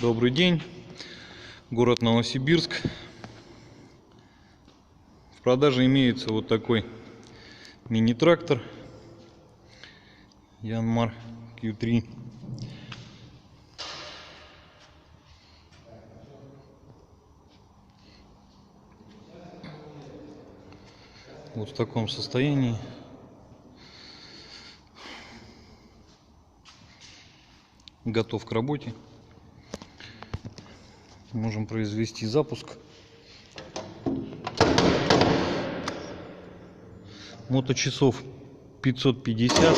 Добрый день, город Новосибирск. В продаже имеется вот такой мини-трактор Янмар Q3. Вот в таком состоянии. Готов к работе. Можем произвести запуск. Моточасов 550.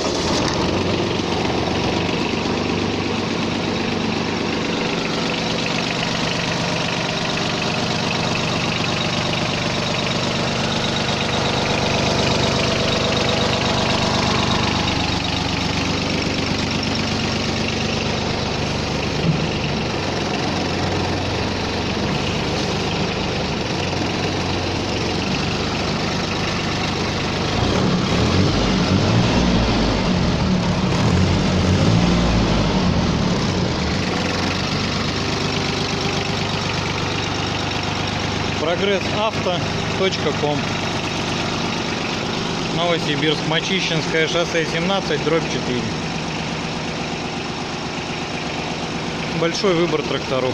Прогрессавто.ком. Новосибирск, Мачищинское шоссе 17/4. Большой выбор тракторов.